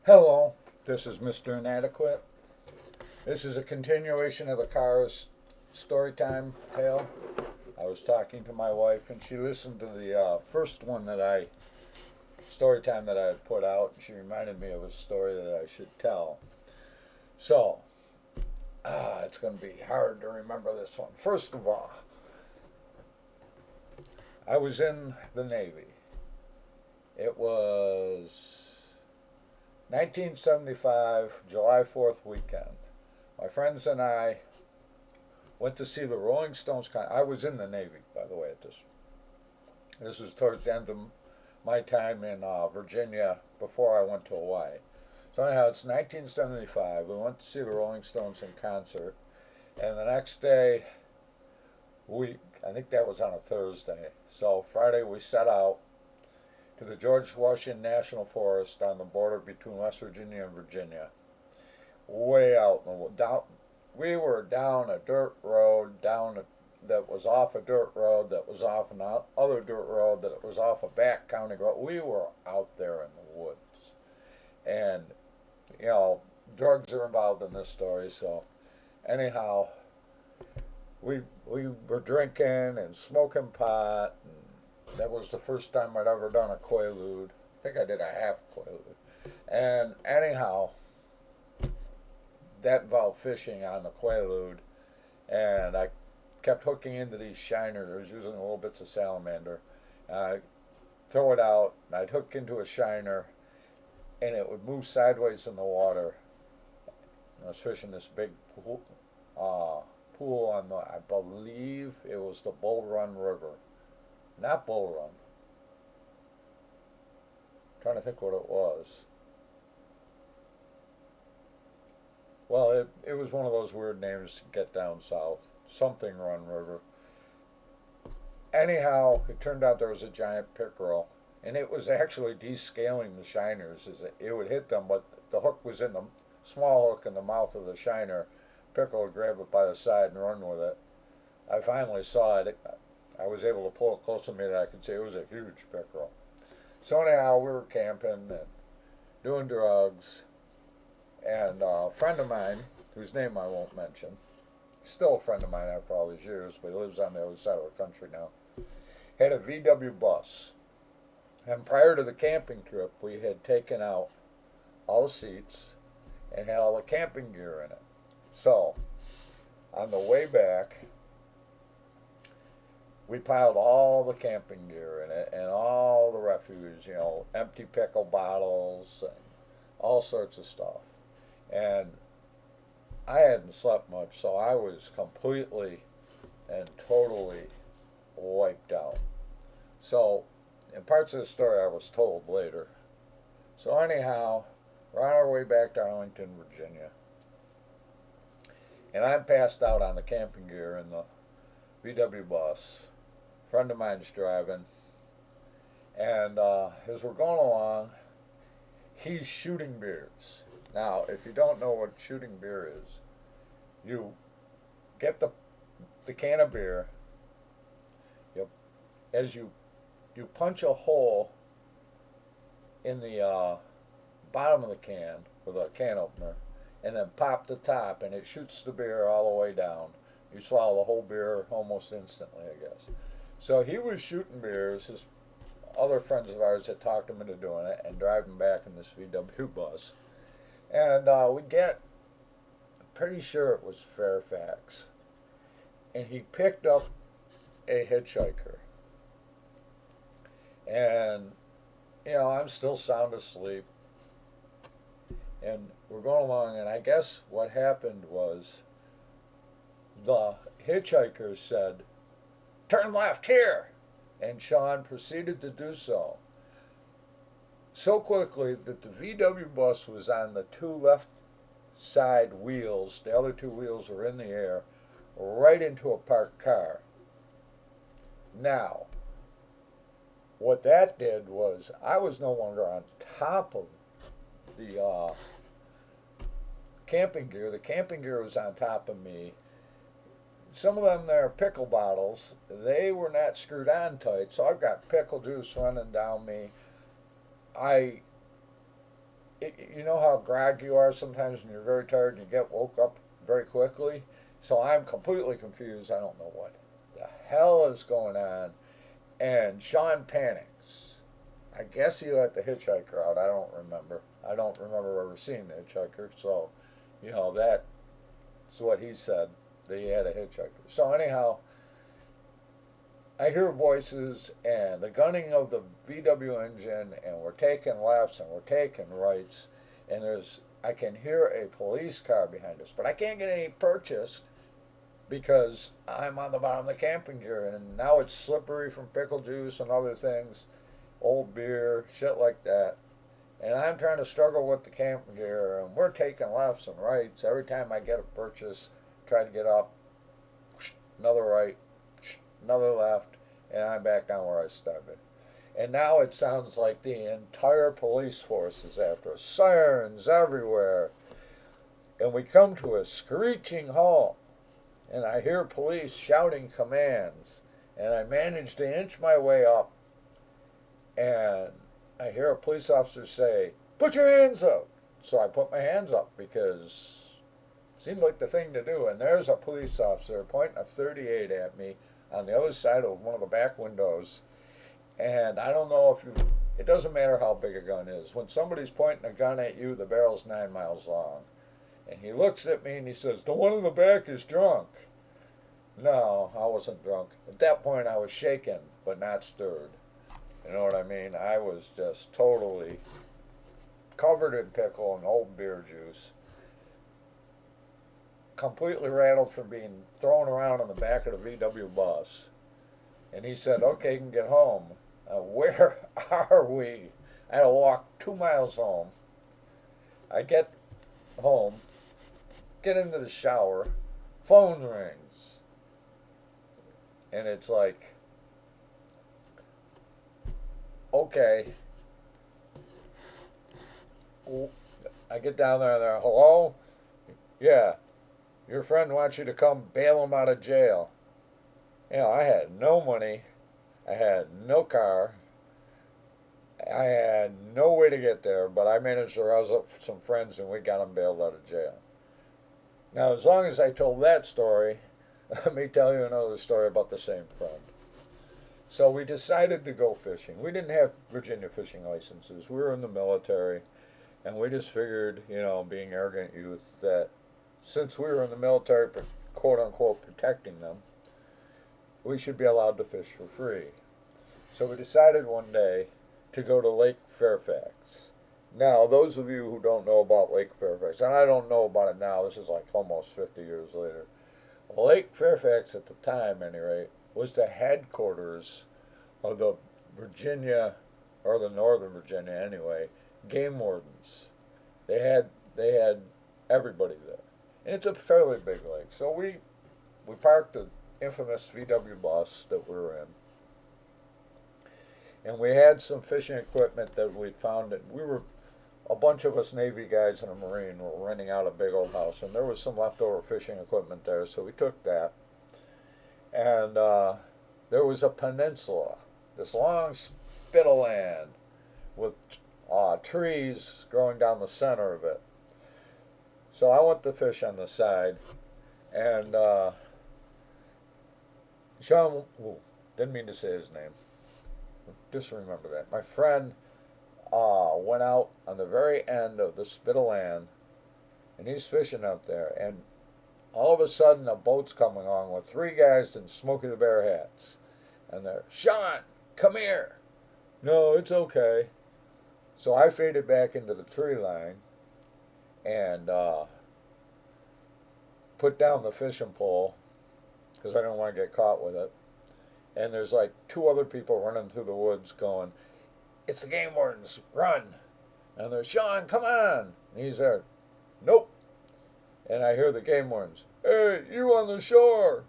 Hello, this is Mr. Inadequate. This is a continuation of the Cars Storytime tale. I was talking to my wife, and she listened to the first one storytime that I had put out, and she reminded me of a story that I should tell. So, it's going to be hard to remember this one. First of all, I was in the Navy. It was 1975, July 4th weekend. My friends and I went to see the Rolling Stones. I was in the Navy, by the way, at this. This was towards the end of my time in Virginia before I went to Hawaii. So anyhow, it's 1975. We went to see the Rolling Stones in concert. And the next day, I think that was on a Thursday. So Friday we set out to the George Washington National Forest on the border between West Virginia and Virginia. Way out in the down, we were down a dirt road that was off a dirt road that was off another dirt road that was off a back county road. We were out there in the woods, and you know, drugs are involved in this story. So anyhow, we were drinking and smoking pot, and that was the first time I'd ever done a Quaalude. I think I did a half Quaalude. And anyhow, that involved fishing on the Quaalude, and I kept hooking into these shiners. I was using little bits of salamander. I'd throw it out, and I'd hook into a shiner, and it would move sideways in the water. I was fishing this big pool on I believe it was the Bull Run River. Not Bull Run. I'm trying to think what it was. Well, it was one of those weird names to get down south. Something Run River. Anyhow, it turned out there was a giant pickerel, and it was actually descaling the shiners as it would hit them, but the hook was in the small hook in the mouth of the shiner. Pickerel would grab it by the side and run with it. I finally saw it. I was able to pull it close to me that I could see it was a huge pickerel. So anyhow, we were camping and doing drugs, and a friend of mine, whose name I won't mention, still a friend of mine after all these years, but he lives on the other side of the country now, had a VW bus. And prior to the camping trip, we had taken out all the seats and had all the camping gear in it. So, on the way back, we piled all the camping gear in it and all the refuse, empty pickle bottles and all sorts of stuff. And I hadn't slept much, so I was completely and totally wiped out. So, in parts of the story I was told later. So anyhow, we're on our way back to Arlington, Virginia. And I'm passed out on the camping gear in the VW bus. A friend of mine's driving. And as we're going along, he's shooting beers. Now, if you don't know what shooting beer is, you get the can of beer. As you punch a hole in the bottom of the can with a can opener, and then pop the top, and it shoots the beer all the way down. You swallow the whole beer almost instantly, I guess. So he was shooting beers. His other friends of ours had talked him into doing it and driving back in this VW bus. And we get, pretty sure it was Fairfax. And he picked up a hitchhiker. And, I'm still sound asleep. And we're going along, and I guess what happened was the hitchhiker said, "Turn left here!" And Sean proceeded to do so. So quickly that the VW bus was on the two left side wheels, the other two wheels were in the air, right into a parked car. Now, what that did was I was no longer on top of the camping gear. The camping gear was on top of me. Some of them, they're pickle bottles. They were not screwed on tight, so I've got pickle juice running down me. I you know how groggy you are sometimes when you're very tired and you get woke up very quickly? So I'm completely confused. I don't know what the hell is going on. And Sean panics. I guess he let the hitchhiker out. I don't remember. I don't remember ever seeing the hitchhiker. So, that's what he said, that he had a hitchhiker. So, anyhow, I hear voices and the gunning of the VW engine, and we're taking lefts and we're taking rights, and I can hear a police car behind us, but I can't get any purchase because I'm on the bottom of the camping gear, and now it's slippery from pickle juice and other things, old beer, shit like that. And I'm trying to struggle with the camping gear, and we're taking lefts and rights. Every time I get a purchase, try to get up, another right, another left, and I'm back down where I started. And now it sounds like the entire police force is after us. Sirens everywhere. And we come to a screeching halt. And I hear police shouting commands. And I manage to inch my way up. And I hear a police officer say, "Put your hands up." So I put my hands up because it seemed like the thing to do. And there's a police officer pointing a .38 at me on the other side of one of the back windows. And I don't know if it doesn't matter how big a gun is. When somebody's pointing a gun at you, the barrel's 9 miles long. And he looks at me and he says, "The one in the back is drunk." No, I wasn't drunk. At that point, I was shaken, but not stirred. You know what I mean? I was just totally covered in pickle and old beer juice. Completely rattled from being thrown around on the back of the VW bus. And he said, "Okay, you can get home." Where are we? I had to walk 2 miles home. I get home, get into the shower, phone rings. And it's like, okay. I get down there and they're, "Hello? Yeah, your friend wants you to come bail him out of jail." I had no money. I had no car. I had no way to get there, but I managed to rouse up some friends and we got them bailed out of jail. Now, as long as I told that story, let me tell you another story about the same friend. So we decided to go fishing. We didn't have Virginia fishing licenses. We were in the military, and we just figured, being arrogant youth, that since we were in the military, quote unquote, protecting them, we should be allowed to fish for free. So we decided one day to go to Lake Fairfax. Now, those of you who don't know about Lake Fairfax, and I don't know about it now, this is like almost 50 years later. Lake Fairfax at the time, at any rate, was the headquarters of the Virginia, or the Northern Virginia anyway, game wardens. They had everybody there. And it's a fairly big lake. So we parked the infamous VW bus that we were in. And we had some fishing equipment that we'd found. A bunch of us Navy guys and a Marine were renting out a big old house. And there was some leftover fishing equipment there, so we took that. And there was a peninsula, this long spit of land with trees growing down the center of it. So I went to fish on the side, and Sean, didn't mean to say his name. Just remember that. My friend went out on the very end of the spit of land, and he's fishing out there, and all of a sudden a boat's coming along with 3 guys in Smokey the Bear hats. And they're, "Sean, come here." "No, it's okay." So I faded back into the tree line and put down the fishing pole because I didn't want to get caught with it. And there's like 2 other people running through the woods going, "It's the game wardens, run." And they're, "Sean, come on." And he's there, "Nope." And I hear the game wardens, "Hey, you on the shore,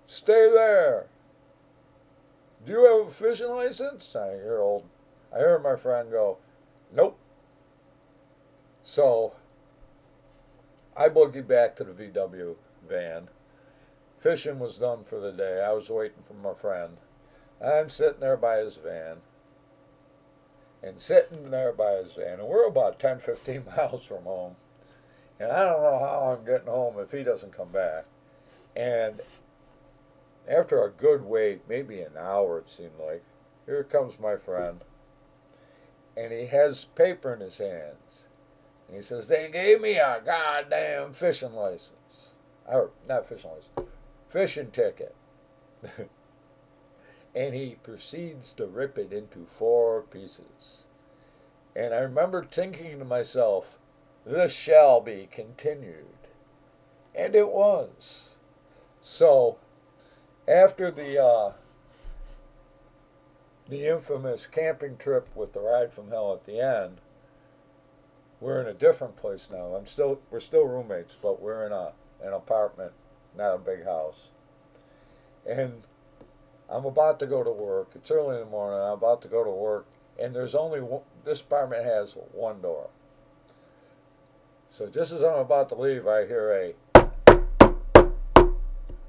stay there. Do you have a fishing license?" I hear my friend go, "Nope." So I boogied back to the VW van. Fishing was done for the day. I was waiting for my friend. I'm sitting there by his van. and sitting there by his van. And we're about 10, 15 miles from home. And I don't know how I'm getting home if he doesn't come back. And after a good wait, maybe an hour it seemed like, here comes my friend. And he has paper in his hands. And he says, they gave me a goddamn fishing license. Or, not fishing license, fishing ticket. And he proceeds to rip it into 4 pieces. And I remember thinking to myself, this shall be continued. And it was. So, after the infamous camping trip with the ride from hell at the end, we're in a different place now. We're still roommates, but we're in an apartment, not a big house. And I'm about to go to work. It's early in the morning. I'm about to go to work, and there's only one, this apartment has one door. So just as I'm about to leave, I hear a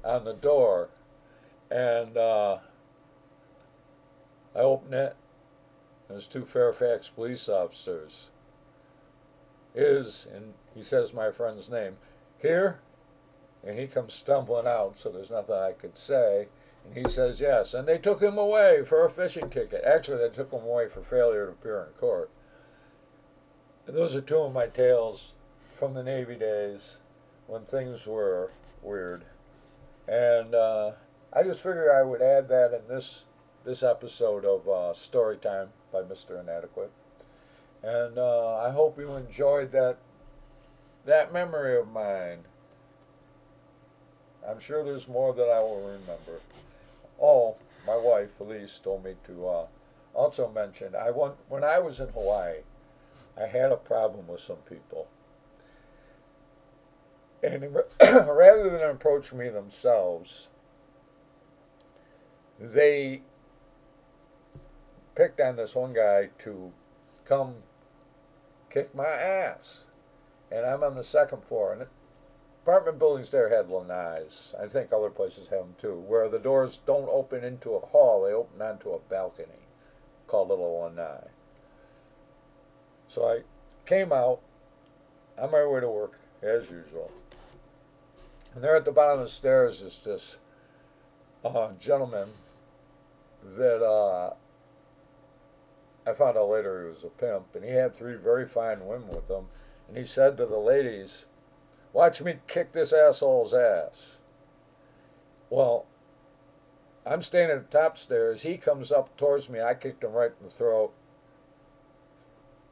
on the door, and I open it. There's 2 Fairfax police officers. And he says my friend's name, here, and he comes stumbling out. So there's nothing I could say. And he says yes, and they took him away for a fishing ticket. Actually, they took him away for failure to appear in court. And those are 2 of my tales from the Navy days when things were weird. And I just figured I would add that in this episode of Storytime by Mr. Inadequate. And I hope you enjoyed that memory of mine. I'm sure there's more that I will remember. Oh, my wife, Elise, told me to also mention, when I was in Hawaii, I had a problem with some people. And rather than approach me themselves, they picked on this one guy to come kick my ass. And I'm on the 2nd floor, and apartment buildings there had lanais. I think other places have them too, where the doors don't open into a hall, they open onto a balcony called a lanai. So I came out on my way to work, as usual. And there at the bottom of the stairs is this gentleman that I found out later he was a pimp, and he had 3 very fine women with him. And he said to the ladies, watch me kick this asshole's ass. Well, I'm standing at the top stairs. He comes up towards me. I kicked him right in the throat.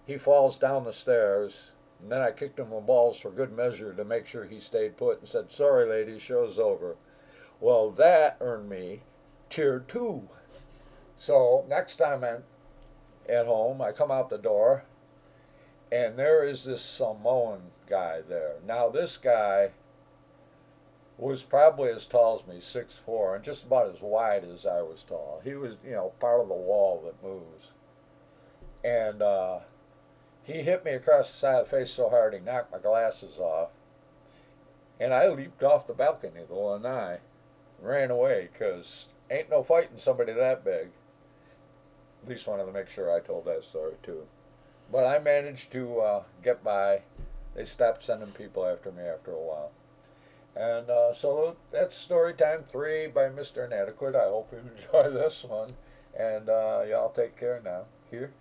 He falls down the stairs. And then I kicked him in the balls for good measure to make sure he stayed put and said, sorry, lady, show's over. Well, that earned me tier 2. So next time I'm at home, I come out the door, and there is this Samoan guy there. Now, this guy was probably as tall as me, 6'4", and just about as wide as I was tall. He was, part of the wall that moves. And he hit me across the side of the face so hard he knocked my glasses off. And I leaped off the balcony, the lanai, and ran away, because ain't no fighting somebody that big. At least wanted to make sure I told that story too. But I managed to get by. They stopped sending people after me after a while. And so that's Storytime 3 by Mr. Inadequate. I hope you enjoy this one. And y'all take care now. Here.